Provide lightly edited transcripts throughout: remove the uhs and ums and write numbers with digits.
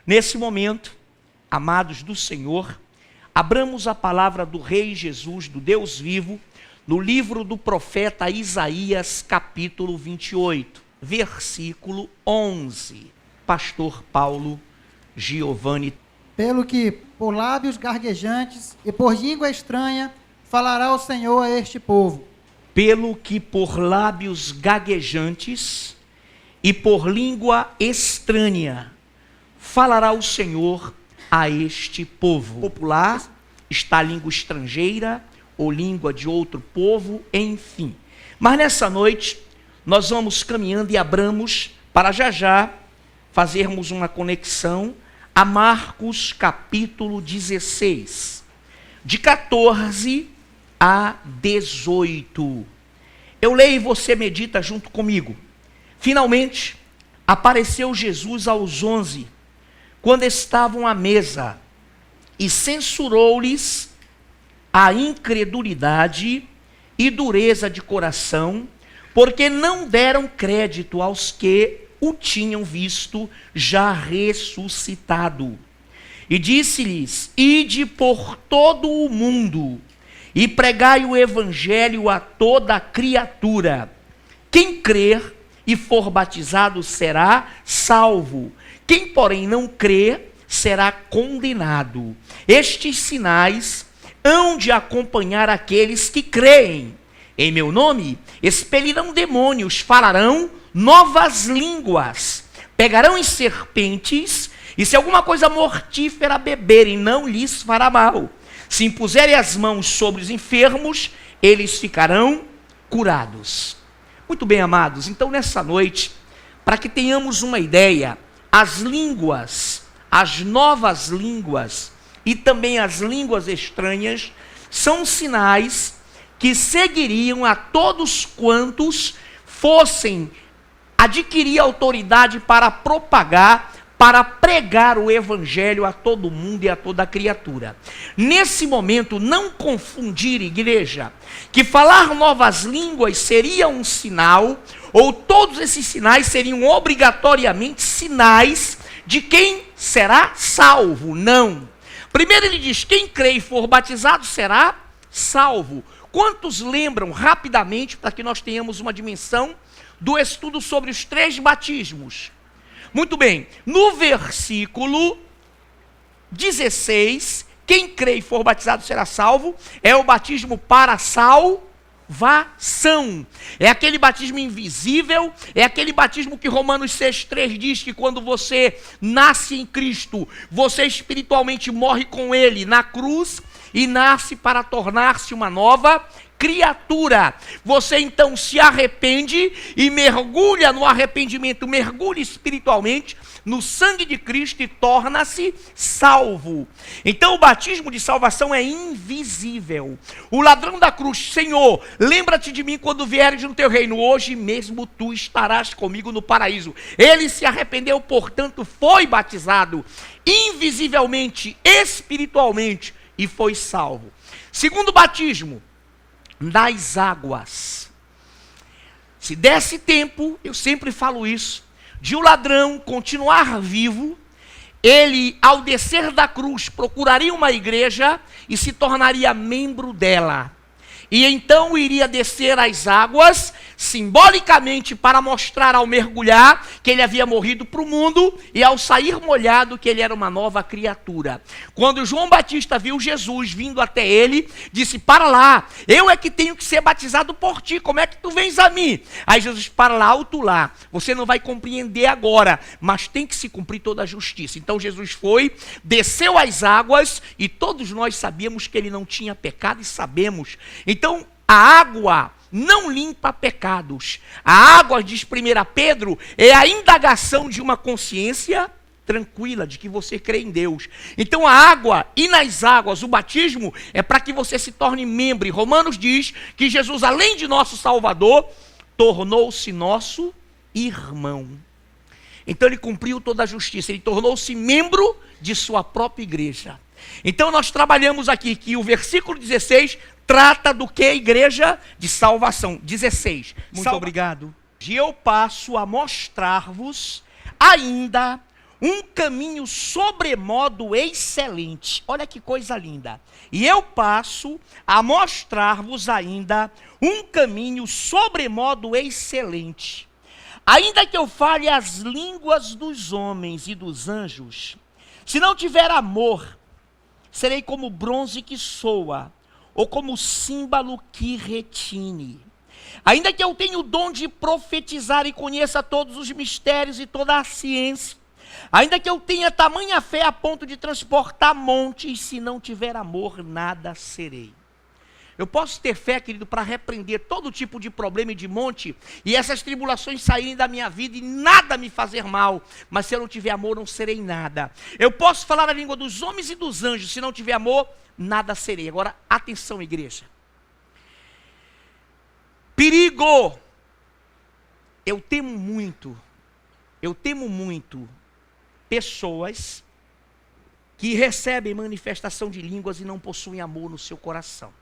Nesse momento, amados do Senhor, abramos a palavra do Rei Jesus, do Deus vivo, no livro do profeta Isaías, capítulo 28, versículo 11. Pastor Paulo Giovanni. Pelo que por lábios gaguejantes e por língua estranha falará o Senhor a este povo. Pelo que por lábios gaguejantes e por língua estranha falará o Senhor a este povo. Popular está a língua estrangeira ou língua de outro povo, enfim. Mas nessa noite nós vamos caminhando e abramos para já fazermos uma conexão a Marcos capítulo 16, de 14 a 18. Eu leio e você medita junto comigo. Finalmente, apareceu Jesus aos 11, quando estavam à mesa, e censurou-lhes a incredulidade e dureza de coração, porque não deram crédito aos que o tinham visto já ressuscitado. E disse-lhes: ide por todo o mundo e pregai o evangelho a toda criatura. Quem crer e for batizado será salvo. Quem, porém, não crer será condenado. Estes sinais hão de acompanhar aqueles que creem. Em meu nome expelirão demônios, falarão novas línguas, pegarão em serpentes, e se alguma coisa mortífera beberem, não lhes fará mal. Se impuserem as mãos sobre os enfermos, eles ficarão curados. Muito bem, amados, então nessa noite, para que tenhamos uma ideia, as línguas, as novas línguas e também as línguas estranhas são sinais que seguiriam a todos quantos fossem adquirir autoridade para propagar, para pregar o evangelho a todo mundo e a toda criatura. Nesse momento, não confundir, igreja, que falar novas línguas seria um sinal, ou todos esses sinais seriam obrigatoriamente sinais de quem será salvo. Não. Primeiro ele diz: quem crê e for batizado será salvo. Quantos lembram rapidamente, para que nós tenhamos uma dimensão do estudo sobre os 3 batismos? Muito bem, no versículo 16, quem crê e for batizado será salvo, é o batismo para salvação. É aquele batismo invisível, é aquele batismo que Romanos 6,3 diz que quando você nasce em Cristo, você espiritualmente morre com Ele na cruz e nasce para tornar-se uma nova criatura. Você então se arrepende e mergulha no arrependimento, mergulha espiritualmente no sangue de Cristo e torna-se salvo. Então o batismo de salvação é invisível. O ladrão da cruz: Senhor, lembra-te de mim quando vieres no teu reino, hoje mesmo tu estarás comigo no paraíso. Ele se arrependeu, portanto foi batizado invisivelmente, espiritualmente, e foi salvo. Segundo batismo, nas águas. Se desse tempo, eu sempre falo isso, de o ladrão continuar vivo, ele, ao descer da cruz, procuraria uma igreja e se tornaria membro dela. E então iria descer as águas, simbolicamente para mostrar ao mergulhar que ele havia morrido para o mundo, e ao sair molhado que ele era uma nova criatura. Quando João Batista viu Jesus vindo até ele, disse: para lá, eu é que tenho que ser batizado por ti, como é que tu vens a mim? Aí Jesus: para lá, alto lá, você não vai compreender agora, mas tem que se cumprir toda a justiça. Então Jesus foi, desceu as águas, e todos nós sabíamos que ele não tinha pecado, e sabemos. Então a água não limpa pecados. A água, diz 1 Pedro, é a indagação de uma consciência tranquila, de que você crê em Deus. Então a água, e nas águas, o batismo, é para que você se torne membro. E Romanos diz que Jesus, além de nosso Salvador, tornou-se nosso irmão. Então ele cumpriu toda a justiça, ele tornou-se membro de sua própria igreja. Então nós trabalhamos aqui que o versículo 16 trata do que, igreja? De salvação. 16. Muito obrigado. E eu passo a mostrar-vos ainda um caminho sobremodo excelente. Olha que coisa linda. E eu passo a mostrar-vos ainda um caminho sobremodo excelente. Ainda que eu fale as línguas dos homens e dos anjos, se não tiver amor, serei como bronze que soa, ou como símbolo que retine. Ainda que eu tenha o dom de profetizar e conheça todos os mistérios e toda a ciência, ainda que eu tenha tamanha fé a ponto de transportar montes, se não tiver amor, nada serei. Eu posso ter fé, querido, para repreender todo tipo de problema e de monte, e essas tribulações saírem da minha vida e nada me fazer mal, mas se eu não tiver amor, não serei nada. Eu posso falar a língua dos homens e dos anjos, se não tiver amor, nada serei. Agora, atenção, igreja. Perigo! Eu temo muito pessoas que recebem manifestação de línguas e não possuem amor no seu coração.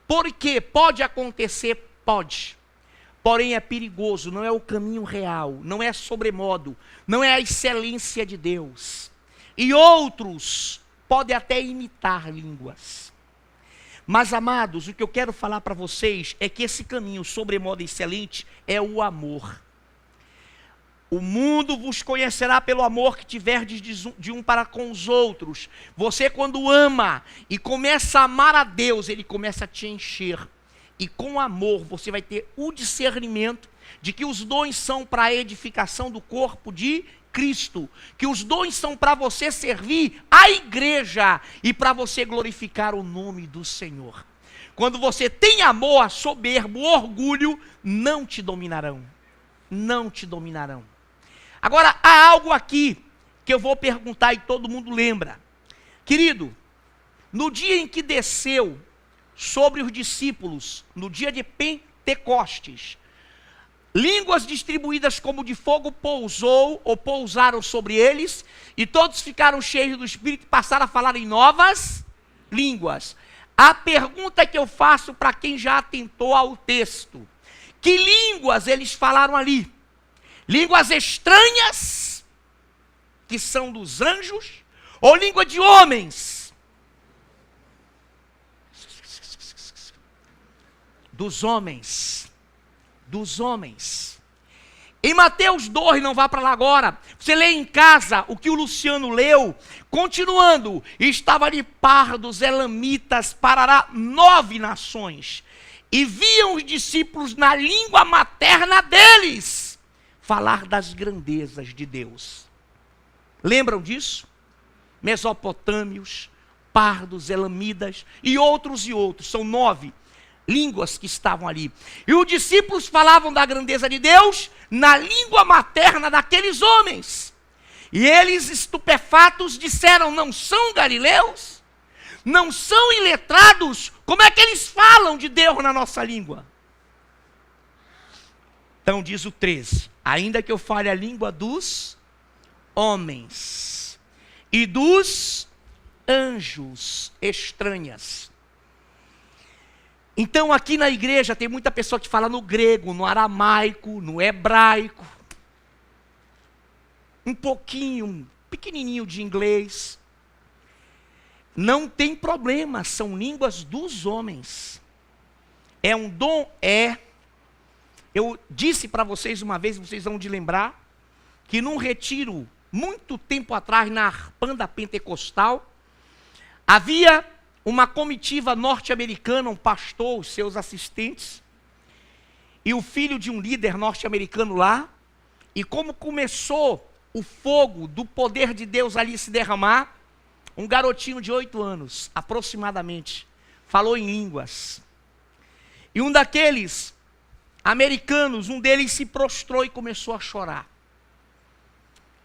Porque pode acontecer, pode. Porém é perigoso, não é o caminho real, não é sobremodo, não é a excelência de Deus. E outros podem até imitar línguas. Mas, amados, o que eu quero falar para vocês é que esse caminho sobremodo excelente é o amor. O mundo vos conhecerá pelo amor que tiverdes de um para com os outros. Você, quando ama e começa a amar a Deus, Ele começa a te encher. E com amor você vai ter o discernimento de que os dons são para a edificação do corpo de Cristo. Que os dons são para você servir a igreja e para você glorificar o nome do Senhor. Quando você tem amor, a soberba, o orgulho não te dominarão. Não te dominarão. Agora, há algo aqui que eu vou perguntar e todo mundo lembra. Querido, no dia em que desceu sobre os discípulos, no dia de Pentecostes, línguas distribuídas como de fogo pousou ou pousaram sobre eles, e todos ficaram cheios do Espírito e passaram a falar em novas línguas. A pergunta que eu faço para quem já atentou ao texto: que línguas eles falaram ali? Línguas estranhas, que são dos anjos, ou língua de homens? Dos homens. Dos homens. Em Mateus 2, não vá para lá agora, você lê em casa o que o Luciano leu, continuando, estava ali pardos, elamitas, parará 9 nações, e viam os discípulos na língua materna deles falar das grandezas de Deus. Lembram disso? Mesopotâmios, pardos, elamidas e outros, são 9 línguas que estavam ali. E os discípulos falavam da grandeza de Deus na língua materna daqueles homens. E eles, estupefatos, disseram: não são galileus? Não são iletrados? Como é que eles falam de Deus na nossa língua? Então diz o 13: ainda que eu fale a língua dos homens e dos anjos estranhas. Então aqui na igreja tem muita pessoa que fala no grego, no aramaico, no hebraico, um pouquinho, pequenininho de inglês. Não tem problema, são línguas dos homens. É um dom? É. Eu disse para vocês uma vez, vocês vão de lembrar, que num retiro, muito tempo atrás, na Arpanda Pentecostal, havia uma comitiva norte-americana, um pastor, os seus assistentes, e o filho de um líder norte-americano lá, e como começou o fogo do poder de Deus ali se derramar, um garotinho de 8 anos, aproximadamente, falou em línguas. E um daqueles americanos, um deles se prostrou e começou a chorar.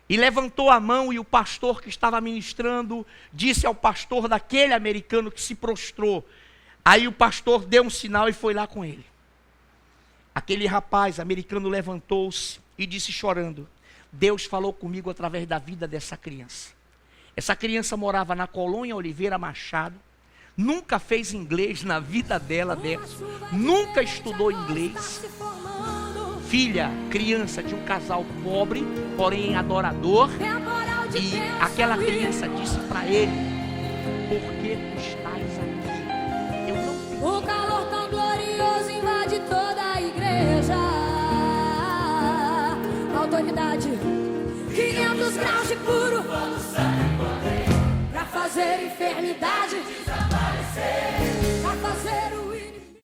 E levantou a mão, e o pastor que estava ministrando disse ao pastor daquele americano que se prostrou. Aí o pastor deu um sinal e foi lá com ele. Aquele rapaz americano levantou-se e disse chorando: Deus falou comigo através da vida dessa criança. Essa criança morava na Colônia Oliveira Machado, nunca fez inglês na vida dela, nunca estudou inglês. filha, criança de um casal pobre, porém adorador. E aquela criança disse para ele: por que tu estás aqui? Eu não pedi. O calor tão glorioso invade toda a igreja. Autoridade, 500 graus de